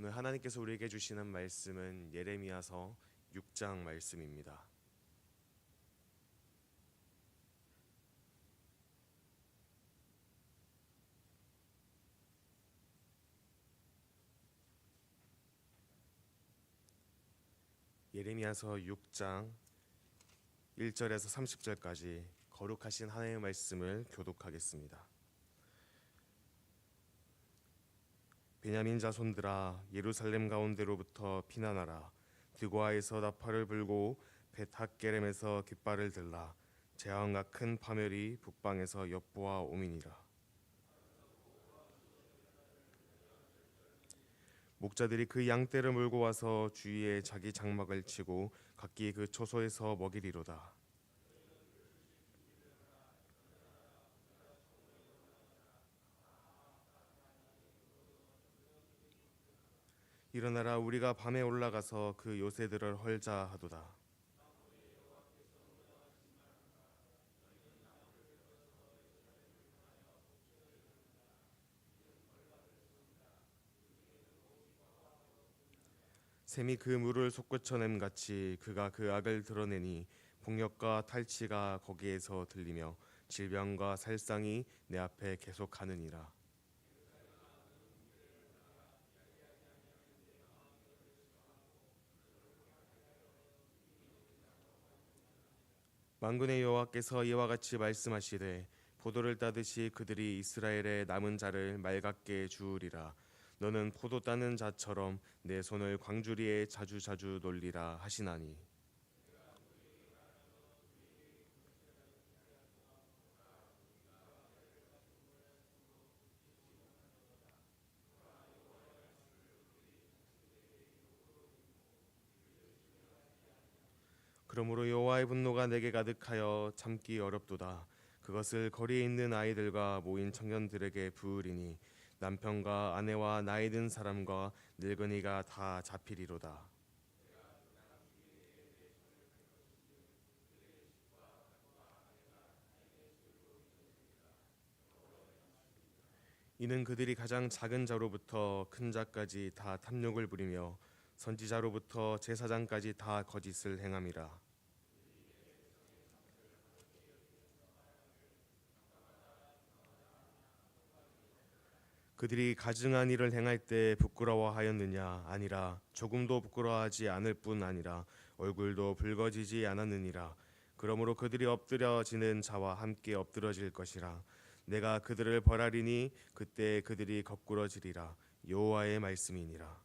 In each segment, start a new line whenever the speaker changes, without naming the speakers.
오늘 하나님께서 우리에게 주시는 말씀은 예레미야서 6장 말씀입니다. 예레미야서 6장 1절에서 30절까지 거룩하신 하나님의 말씀을 교독하겠습니다. 베냐민 자손들아, 예루살렘 가운데로부터 피난하라. 드고아에서 나팔을 불고 벳핫게렘에서 깃발을 들라. 재앙과 큰 파멸이 북방에서 엿보아 오미니라. 목자들이 그 양떼를 몰고 와서 주위에 자기 장막을 치고 각기 그 초소에서 먹이리로다. 일어나라, 우리가 밤에 올라가서 그 요새들을 헐자 하도다. 샘이 그 물을 솟구쳐냄 같이 그가 그 악을 드러내니 폭력과 탈취가 거기에서 들리며 질병과 살상이 내 앞에 계속하느니라. 만군의 여호와께서 이와 같이 말씀하시되, 포도를 따듯이 그들이 이스라엘의 남은 자를 맑게 주우리라. 너는 포도 따는 자처럼 내 손을 광주리에 자주자주 놀리라 하시나니. 그러므로 여호와의 분노가 내게 가득하여 참기 어렵도다. 그것을 거리에 있는 아이들과 모인 청년들에게 부으리니 남편과 아내와 나이 든 사람과 늙은이가 다 잡히리로다. 이는 그들이 가장 작은 자로부터 큰 자까지 다 탐욕을 부리며 선지자로부터 제사장까지 다 거짓을 행함이라. 그들이 가증한 일을 행할 때 부끄러워하였느냐? 아니라 조금도 부끄러워하지 않을 뿐 아니라 얼굴도 붉어지지 않았느니라. 그러므로 그들이 엎드려지는 자와 함께 엎드러질 것이라. 내가 그들을 벌하리니 그때 그들이 거꾸러지리라. 여호와의 말씀이니라.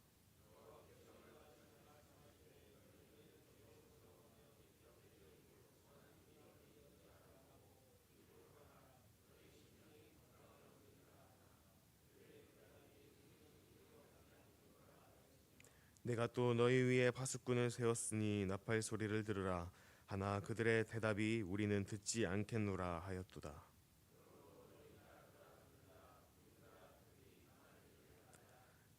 내가 또 너희 위에 파수꾼을 세웠으니 나팔 소리를 들으라. 하나 그들의 대답이 우리는 듣지 않겠노라 하였도다.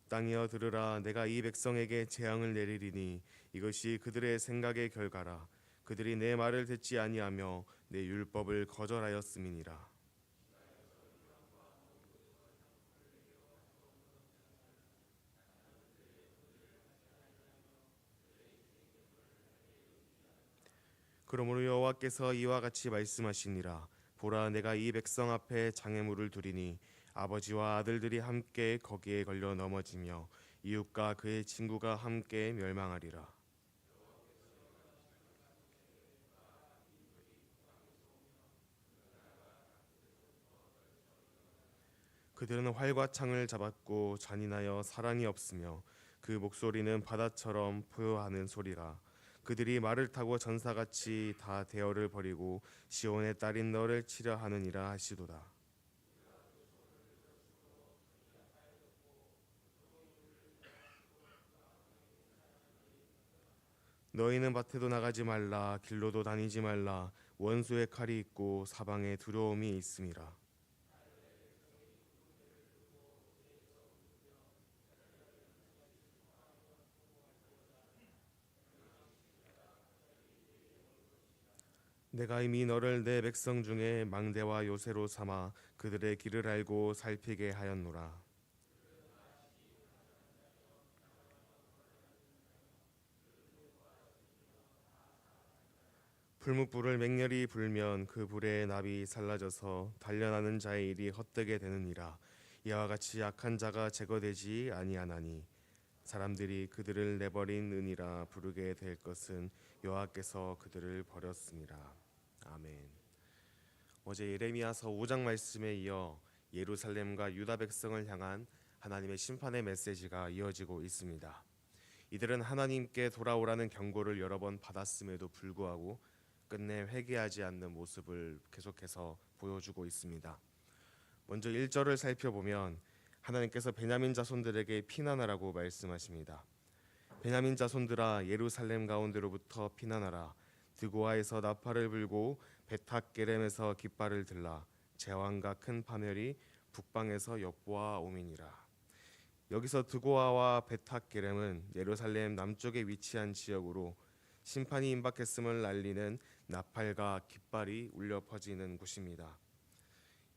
땅이여 들으라. 내가 이 백성에게 재앙을 내리리니 이것이 그들의 생각의 결과라. 그들이 내 말을 듣지 아니하며 내 율법을 거절하였음이니라. 그러므로 여호와께서 이와 같이 말씀하시니라. 보라, 내가 이 백성 앞에 장애물을 두리니 아버지와 아들들이 함께 거기에 걸려 넘어지며 이웃과 그의 친구가 함께 멸망하리라. 그들은 활과 창을 잡았고 잔인하여 사랑이 없으며 그 목소리는 바다처럼 포효하는 소리라. 그들이 말을 타고 전사같이 다 대어를 버리고 시온의 딸인 너를 치려 하느니라 하시도다. 너희는 밭에도 나가지 말라. 길로도 다니지 말라. 원수의 칼이 있고 사방에 두려움이 있음이라. 내가 이미 너를 내 백성 중에 망대와 요새로 삼아 그들의 길을 알고 살피게 하였노라. 풀무불을 맹렬히 불면 그 불의 납이 살라져서 단련하는 자의 일이 헛되게 되느니라. 이와 같이 악한 자가 제거되지 아니하나니 사람들이 그들을 내버린 은이라 부르게 될 것은 여호와께서 그들을 버렸습니다. 아멘. 어제 예레미야서 5장 말씀에 이어 예루살렘과 유다 백성을 향한 하나님의 심판의 메시지가 이어지고 있습니다. 이들은 하나님께 돌아오라는 경고를 여러 번 받았음에도 불구하고 끝내 회개하지 않는 모습을 계속해서 보여주고 있습니다. 먼저 1절을 살펴보면 하나님께서 베냐민 자손들에게 피난하라고 말씀하십니다. 베냐민 자손들아 예루살렘 가운데로부터 피난하라. 드고아에서 나팔을 불고 베탁게렘에서 깃발을 들라. 제왕과 큰 파멸이 북방에서 엿보아 오미니라. 여기서 드고아와 베탁게렘은 예루살렘 남쪽에 위치한 지역으로 심판이 임박했음을 알리는 나팔과 깃발이 울려 퍼지는 곳입니다.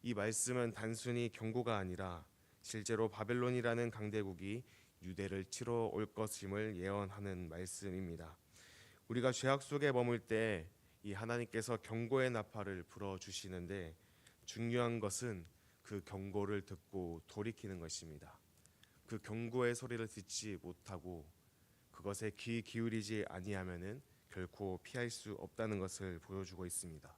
이 말씀은 단순히 경고가 아니라 실제로 바벨론이라는 강대국이 유대를 치러 올 것임을 예언하는 말씀입니다. 우리가 죄악 속에 머물 때 이 하나님께서 경고의 나팔을 불어 주시는데 중요한 것은 그 경고를 듣고 돌이키는 것입니다. 그 경고의 소리를 듣지 못하고 그것에 귀 기울이지 아니하면은 결코 피할 수 없다는 것을 보여주고 있습니다.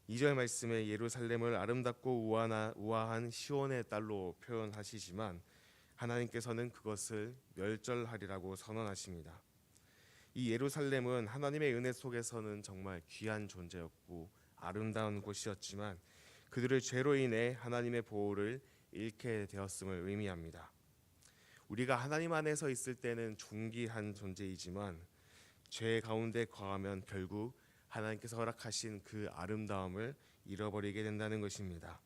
2절 말씀에 예루살렘을 아름답고 우아한 시온의 딸로 표현하시지만 하나님께서는 그것을 멸절하리라고 선언하십니다. 이 예루살렘은 하나님의 은혜 속에서는 정말 귀한 존재였고 아름다운 곳이었지만 그들의 죄로 인해 하나님의 보호를 잃게 되었음을 의미합니다. 우리가 하나님 안에서 있을 때는 존귀한 존재이지만 죄 가운데 거하면 결국 하나님께서 허락하신 그 아름다움을 잃어버리게 된다는 것입니다.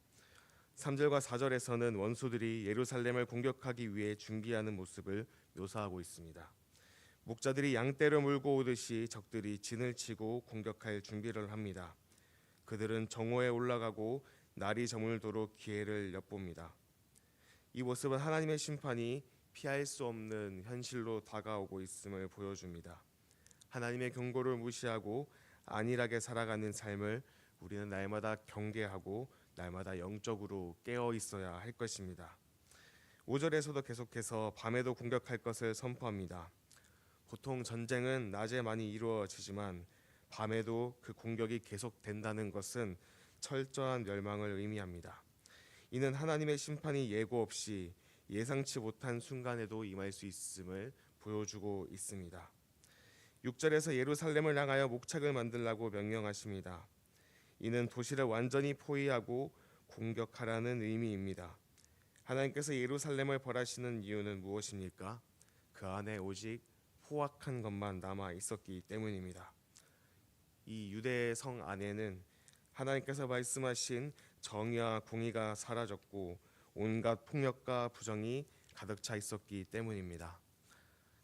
3절과 4절에서는 원수들이 예루살렘을 공격하기 위해 준비하는 모습을 묘사하고 있습니다. 목자들이 양떼를 몰고 오듯이 적들이 진을 치고 공격할 준비를 합니다. 그들은 정오에 올라가고 날이 저물도록 기회를 엿봅니다. 이 모습은 하나님의 심판이 피할 수 없는 현실로 다가오고 있음을 보여줍니다. 하나님의 경고를 무시하고 안일하게 살아가는 삶을 우리는 날마다 경계하고 날마다 영적으로 깨어 있어야 할 것입니다. 5절에서도 계속해서 밤에도 공격할 것을 선포합니다. 보통 전쟁은 낮에 많이 이루어지지만 밤에도 그 공격이 계속된다는 것은 철저한 멸망을 의미합니다. 이는 하나님의 심판이 예고 없이 예상치 못한 순간에도 임할 수 있음을 보여주고 있습니다. 6절에서 예루살렘을 향하여 목책을 만들라고 명령하십니다. 이는 도시를 완전히 포위하고 공격하라는 의미입니다. 하나님께서 예루살렘을 벌하시는 이유는 무엇입니까? 그 안에 오직 포악한 것만 남아 있었기 때문입니다. 이 유대 성 안에는 하나님께서 말씀하신 정의와 공의가 사라졌고 온갖 폭력과 부정이 가득 차 있었기 때문입니다.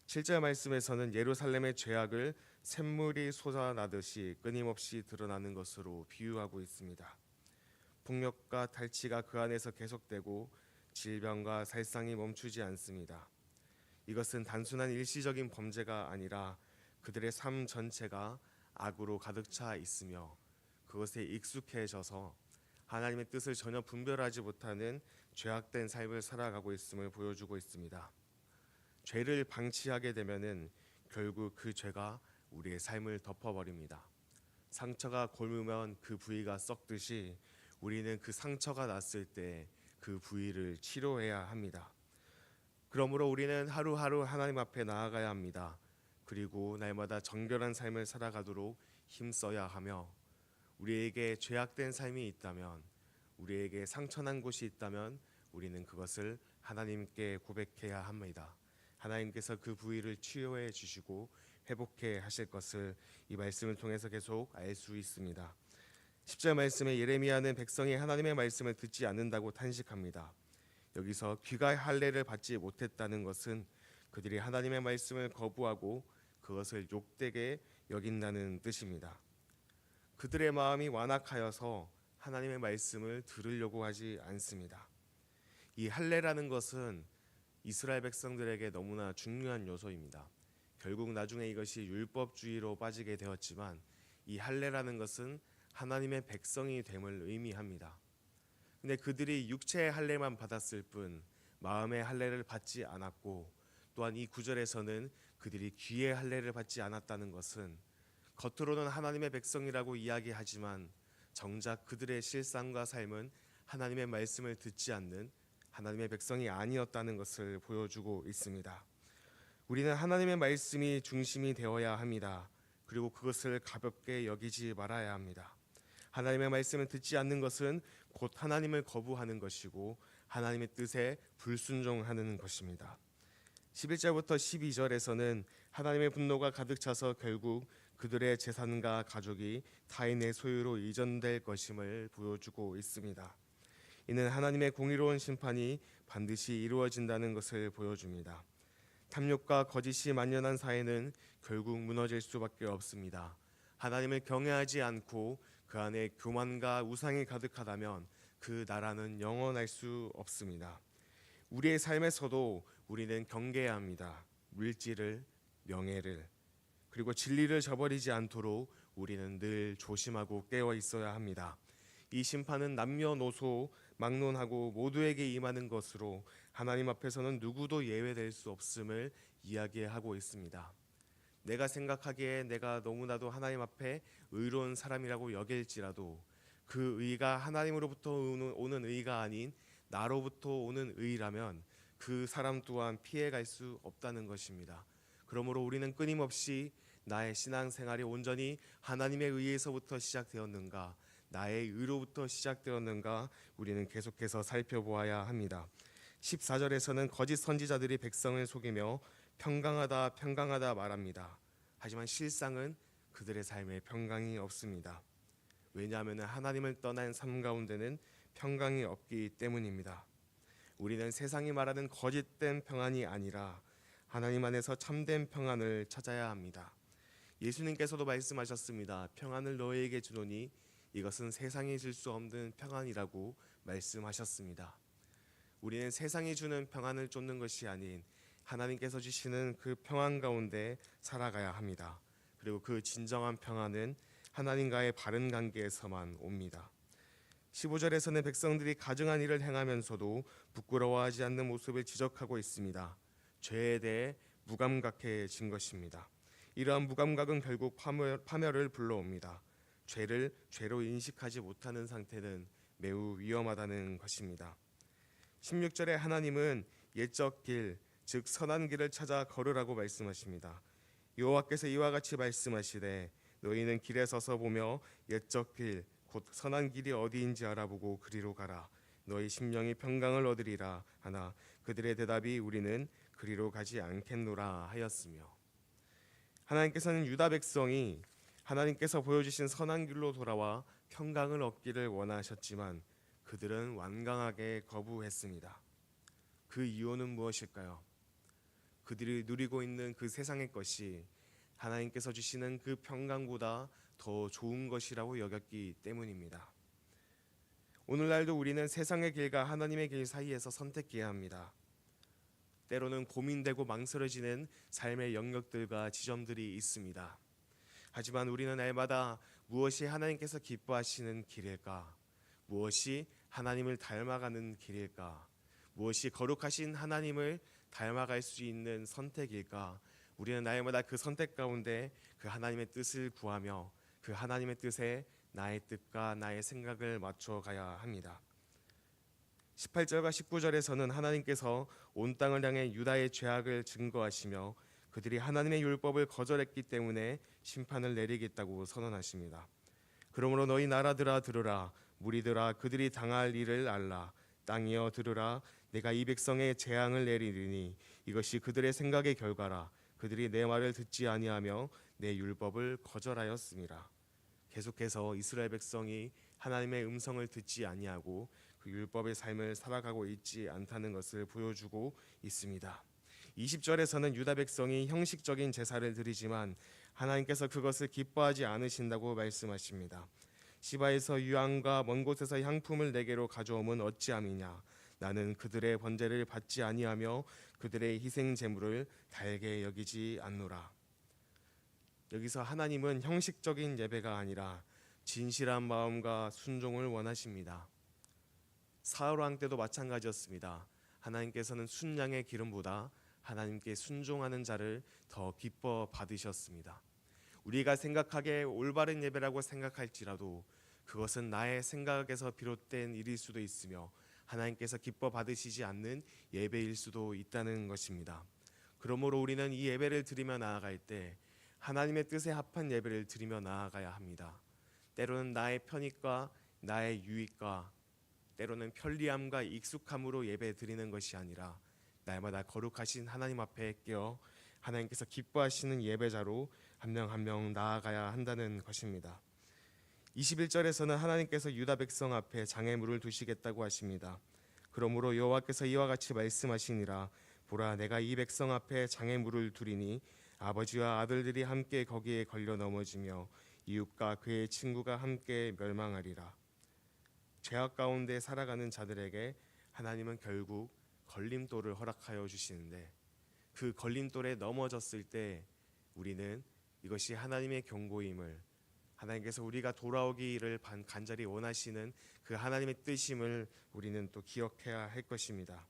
7절 말씀에서는 예루살렘의 죄악을 샘물이 솟아나듯이 끊임없이 드러나는 것으로 비유하고 있습니다. 폭력과 탈취가 그 안에서 계속되고 질병과 살상이 멈추지 않습니다. 이것은 단순한 일시적인 범죄가 아니라 그들의 삶 전체가 악으로 가득 차 있으며 그것에 익숙해져서 하나님의 뜻을 전혀 분별하지 못하는 죄악된 삶을 살아가고 있음을 보여주고 있습니다. 죄를 방치하게 되면은 결국 그 죄가 우리의 삶을 덮어버립니다. 상처가 곪으면 그 부위가 썩듯이 우리는 그 상처가 났을 때 그 부위를 치료해야 합니다. 그러므로 우리는 하루하루 하나님 앞에 나아가야 합니다. 그리고 날마다 정결한 삶을 살아가도록 힘써야 하며 우리에게 죄악된 삶이 있다면 우리에게 상처난 곳이 있다면 우리는 그것을 하나님께 고백해야 합니다. 하나님께서 그 부위를 치유해 주시고 회복해 하실 것을 이 말씀을 통해서 계속 알 수 있습니다. 10절 말씀에 예레미야는 백성이 하나님의 말씀을 듣지 않는다고 탄식합니다. 여기서 귀가 할례를 받지 못했다는 것은 그들이 하나님의 말씀을 거부하고 그것을 욕되게 여긴다는 뜻입니다. 그들의 마음이 완악하여서 하나님의 말씀을 들으려고 하지 않습니다. 이 할례라는 것은 이스라엘 백성들에게 너무나 중요한 요소입니다. 결국 나중에 이것이 율법주의로 빠지게 되었지만 이 할례라는 것은 하나님의 백성이 됨을 의미합니다. 근데 그들이 육체의 할례만 받았을 뿐 마음의 할례를 받지 않았고, 또한 이 구절에서는 그들이 귀의 할례를 받지 않았다는 것은 겉으로는 하나님의 백성이라고 이야기하지만 정작 그들의 실상과 삶은 하나님의 말씀을 듣지 않는 하나님의 백성이 아니었다는 것을 보여주고 있습니다. 우리는 하나님의 말씀이 중심이 되어야 합니다. 그리고 그것을 가볍게 여기지 말아야 합니다. 하나님의 말씀을 듣지 않는 것은 곧 하나님을 거부하는 것이고 하나님의 뜻에 불순종하는 것입니다. 11절부터 12절에서는 하나님의 분노가 가득 차서 결국 그들의 재산과 가족이 타인의 소유로 이전될 것임을 보여주고 있습니다. 이는 하나님의 공의로운 심판이 반드시 이루어진다는 것을 보여줍니다. 탐욕과 거짓이 만연한 사회는 결국 무너질 수밖에 없습니다. 하나님을 경외하지 않고 그 안에 교만과 우상이 가득하다면 그 나라는 영원할 수 없습니다. 우리의 삶에서도 우리는 경계해야 합니다. 물질을, 명예를, 그리고 진리를 저버리지 않도록 우리는 늘 조심하고 깨어 있어야 합니다. 이 심판은 남녀노소 막론하고 모두에게 임하는 것으로 하나님 앞에서는 누구도 예외될 수 없음을 이야기하고 있습니다. 내가 생각하기에 내가 너무나도 하나님 앞에 의로운 사람이라고 여길지라도 그 의가 하나님으로부터 오는 의가 아닌 나로부터 오는 의라면 그 사람 또한 피해갈 수 없다는 것입니다. 그러므로 우리는 끊임없이 나의 신앙생활이 온전히 하나님의 의에서부터 시작되었는가, 나의 의로부터 시작되었는가 우리는 계속해서 살펴보아야 합니다. 14절에서는 거짓 선지자들이 백성을 속이며 평강하다 평강하다 말합니다. 하지만 실상은 그들의 삶에 평강이 없습니다. 왜냐하면 하나님을 떠난 삶 가운데는 평강이 없기 때문입니다. 우리는 세상이 말하는 거짓된 평안이 아니라 하나님 안에서 참된 평안을 찾아야 합니다. 예수님께서도 말씀하셨습니다. 평안을 너희에게 주노니 이것은 세상이 줄 수 없는 평안이라고 말씀하셨습니다. 우리는 세상이 주는 평안을 쫓는 것이 아닌 하나님께서 주시는 그 평안 가운데 살아가야 합니다. 그리고 그 진정한 평안은 하나님과의 바른 관계에서만 옵니다. 15절에서는 백성들이 가증한 일을 행하면서도 부끄러워하지 않는 모습을 지적하고 있습니다. 죄에 대해 무감각해진 것입니다. 이러한 무감각은 결국 파멸을 불러옵니다. 죄를 죄로 인식하지 못하는 상태는 매우 위험하다는 것입니다. 16절에 하나님은 옛적 길, 즉 선한 길을 찾아 걸으라고 말씀하십니다. 여호와께서 이와 같이 말씀하시되 너희는 길에 서서 보며 옛적 길, 곧 선한 길이 어디인지 알아보고 그리로 가라. 너희 심령이 평강을 얻으리라 하나 그들의 대답이 우리는 그리로 가지 않겠노라 하였으며, 하나님께서는 유다 백성이 하나님께서 보여주신 선한 길로 돌아와 평강을 얻기를 원하셨지만 그들은 완강하게 거부했습니다. 그 이유는 무엇일까요? 그들이 누리고 있는 그 세상의 것이 하나님께서 주시는 그 평강보다 더 좋은 것이라고 여겼기 때문입니다. 오늘날도 우리는 세상의 길과 하나님의 길 사이에서 선택해야 합니다. 때로는 고민되고 망설여지는 삶의 영역들과 지점들이 있습니다. 하지만 우리는 날마다 무엇이 하나님께서 기뻐하시는 길일까? 무엇이 하나님을 닮아가는 길일까? 무엇이 거룩하신 하나님을 닮아갈 수 있는 선택일까? 우리는 날마다 그 선택 가운데 그 하나님의 뜻을 구하며 그 하나님의 뜻에 나의 뜻과 나의 생각을 맞춰가야 합니다. 18절과 19절에서는 하나님께서 온 땅을 향해 유다의 죄악을 증거하시며 그들이 하나님의 율법을 거절했기 때문에 심판을 내리겠다고 선언하십니다. 그러므로 너희 나라들아 들으라, 무리들아 그들이 당할 일을 알라. 땅이여 들으라, 내가 이 백성의 재앙을 내리리니 이것이 그들의 생각의 결과라. 그들이 내 말을 듣지 아니하며 내 율법을 거절하였음이라. 계속해서 이스라엘 백성이 하나님의 음성을 듣지 아니하고 그 율법의 삶을 살아가고 있지 않다는 것을 보여주고 있습니다. 20절에서는 유다 백성이 형식적인 제사를 드리지만 하나님께서 그것을 기뻐하지 않으신다고 말씀하십니다. 시바에서 유황과 먼 곳에서 향품을 내게로 가져옴은 어찌함이냐. 나는 그들의 번제를 받지 아니하며 그들의 희생 제물을 달게 여기지 않노라. 여기서 하나님은 형식적인 예배가 아니라 진실한 마음과 순종을 원하십니다. 사울 왕 때도 마찬가지였습니다. 하나님께서는 순양의 기름보다 하나님께 순종하는 자를 더 기뻐 받으셨습니다. 우리가 생각하기에 올바른 예배라고 생각할지라도 그것은 나의 생각에서 비롯된 일일 수도 있으며 하나님께서 기뻐 받으시지 않는 예배일 수도 있다는 것입니다. 그러므로 우리는 이 예배를 드리며 나아갈 때 하나님의 뜻에 합한 예배를 드리며 나아가야 합니다. 때로는 나의 편익과 나의 유익과 때로는 편리함과 익숙함으로 예배 드리는 것이 아니라 날마다 거룩하신 하나님 앞에 깨어 하나님께서 기뻐하시는 예배자로 한 명 한 명 나아가야 한다는 것입니다. 21절에서는 하나님께서 유다 백성 앞에 장애물을 두시겠다고 하십니다. 그러므로 여호와께서 이와 같이 말씀하시니라. 보라, 내가 이 백성 앞에 장애물을 두리니 아버지와 아들들이 함께 거기에 걸려 넘어지며 이웃과 그의 친구가 함께 멸망하리라. 죄악 가운데 살아가는 자들에게 하나님은 결국 걸림돌을 허락하여 주시는데 그 걸림돌에 넘어졌을 때 우리는 이것이 하나님의 경고임을, 하나님께서 우리가 돌아오기를 간절히 원하시는 그 하나님의 뜻임을 우리는 또 기억해야 할 것입니다.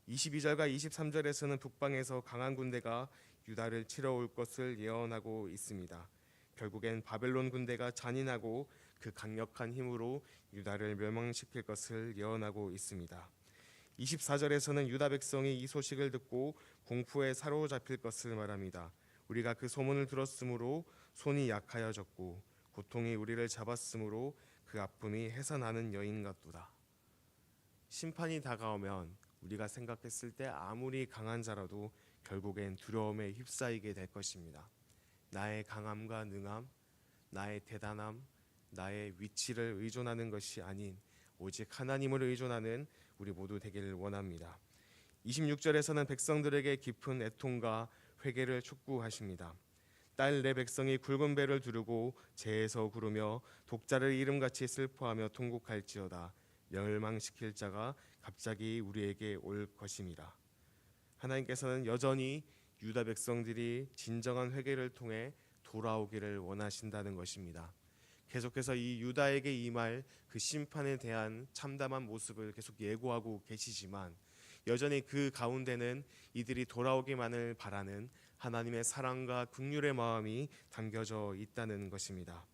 22절과 23절에서는 북방에서 강한 군대가 유다를 치러 올 것을 예언하고 있습니다. 결국엔 바벨론 군대가 잔인하고 그 강력한 힘으로 유다를 멸망시킬 것을 예언하고 있습니다. 24절에서는 유다 백성이 이 소식을 듣고 공포에 사로잡힐 것을 말합니다. 우리가 그 소문을 들었으므로 손이 약하여졌고 고통이 우리를 잡았으므로 그 아픔이 해산하는 여인 같도다. 심판이 다가오면 우리가 생각했을 때 아무리 강한 자라도 결국엔 두려움에 휩싸이게 될 것입니다. 나의 강함과 능함, 나의 대단함, 나의 위치를 의존하는 것이 아닌 오직 하나님을 의존하는 우리 모두 되기를 원합니다. 26절에서는 백성들에게 깊은 애통과 회개를 촉구하십니다. 딸 내 백성이 굵은 배를 두르고 재에서 구르며 독자를 이름같이 슬퍼하며 통곡할지어다. 멸망시킬 자가 갑자기 우리에게 올 것임이라. 하나님께서는 여전히 유다 백성들이 진정한 회개를 통해 돌아오기를 원하신다는 것입니다. 계속해서 이 유다에게 임할 그 심판에 대한 참담한 모습을 계속 예고하고 계시지만 여전히 그 가운데는 이들이 돌아오기만을 바라는 하나님의 사랑과 긍휼의 마음이 담겨져 있다는 것입니다.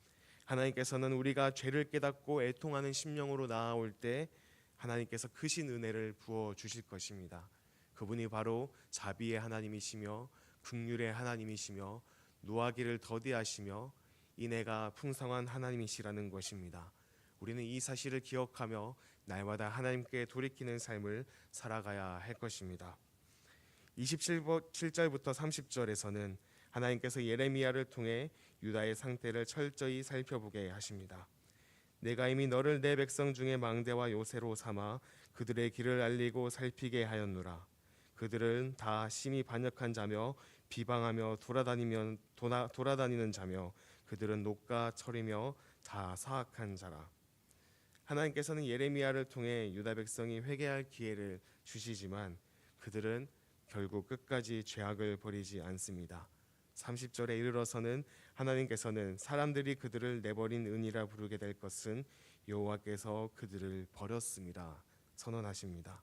하나님께서는 우리가 죄를 깨닫고 애통하는 심령으로 나아올 때 하나님께서 크신 은혜를 부어 주실 것입니다. 그분이 바로 자비의 하나님이시며 긍휼의 하나님이시며 노하기를 더디하시며 인애가 풍성한 하나님이시라는 것입니다. 우리는 이 사실을 기억하며 날마다 하나님께 돌이키는 삶을 살아가야 할 것입니다. 27절부터 30절에서는 하나님께서 예레미야를 통해 유다의 상태를 철저히 살펴보게 하십니다. 내가 이미 너를 내 백성 중에 망대와 요새로 삼아 그들의 길을 알리고 살피게 하였노라. 그들은 다 심히 반역한 자며 비방하며 돌아다니는 자며 그들은 녹과 철이며 다 사악한 자라. 하나님께서는 예레미야를 통해 유다 백성이 회개할 기회를 주시지만 그들은 결국 끝까지 죄악을 버리지 않습니다. 30절에 이르러서는 하나님께서는 사람들이 그들을 내버린 은이라 부르게 될 것은 여호와께서 그들을 버렸습니다. 선언하십니다.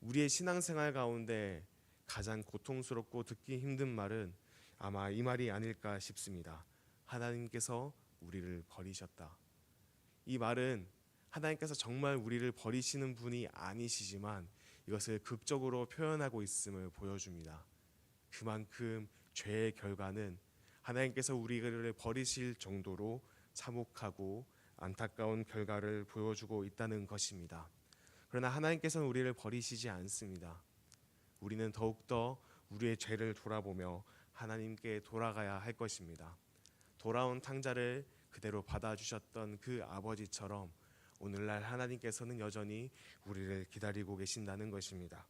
우리의 신앙생활 가운데 가장 고통스럽고 듣기 힘든 말은 아마 이 말이 아닐까 싶습니다. 하나님께서 우리를 버리셨다. 이 말은 하나님께서 정말 우리를 버리시는 분이 아니시지만 이것을 극적으로 표현하고 있음을 보여줍니다. 그만큼 죄의 결과는 하나님께서 우리를 버리실 정도로 참혹하고 안타까운 결과를 보여주고 있다는 것입니다. 그러나 하나님께서는 우리를 버리시지 않습니다. 우리는 더욱더 우리의 죄를 돌아보며 하나님께 돌아가야 할 것입니다. 돌아온 탕자를 그대로 받아주셨던 그 아버지처럼 오늘날 하나님께서는 여전히 우리를 기다리고 계신다는 것입니다.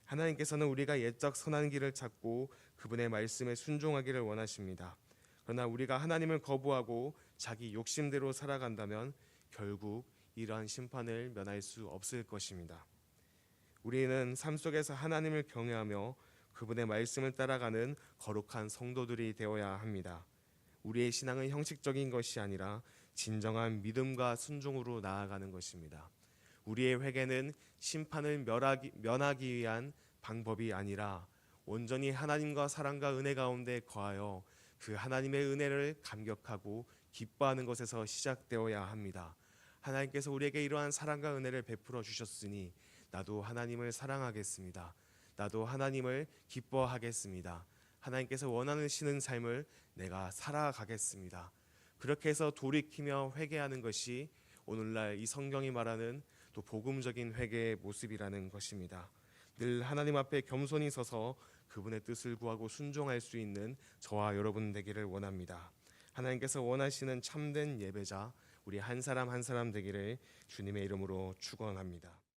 하나님께서는 우리가 옛적 선한 길을 찾고 그분의 말씀에 순종하기를 원하십니다. 그러나 우리가 하나님을 거부하고 자기 욕심대로 살아간다면 결국 이러한 심판을 면할 수 없을 것입니다. 우리는 삶 속에서 하나님을 경외하며 그분의 말씀을 따라가는 거룩한 성도들이 되어야 합니다. 우리의 신앙은 형식적인 것이 아니라 진정한 믿음과 순종으로 나아가는 것입니다. 우리의 회개는 심판을 면하기 위한 방법이 아니라 온전히 하나님과 사랑과 은혜 가운데 거하여 그 하나님의 은혜를 감격하고 기뻐하는 것에서 시작되어야 합니다. 하나님께서 우리에게 이러한 사랑과 은혜를 베풀어 주셨으니 나도 하나님을 사랑하겠습니다. 나도 하나님을 기뻐하겠습니다. 하나님께서 원하시는 삶을 내가 살아가겠습니다. 그렇게 해서 돌이키며 회개하는 것이 오늘날 이 성경이 말하는 또 복음적인 회개의 모습이라는 것입니다. 늘 하나님 앞에 겸손히 서서 그분의 뜻을 구하고 순종할 수 있는 저와 여러분 되기를 원합니다. 하나님께서 원하시는 참된 예배자 우리 한 사람 한 사람 되기를 주님의 이름으로 축원합니다.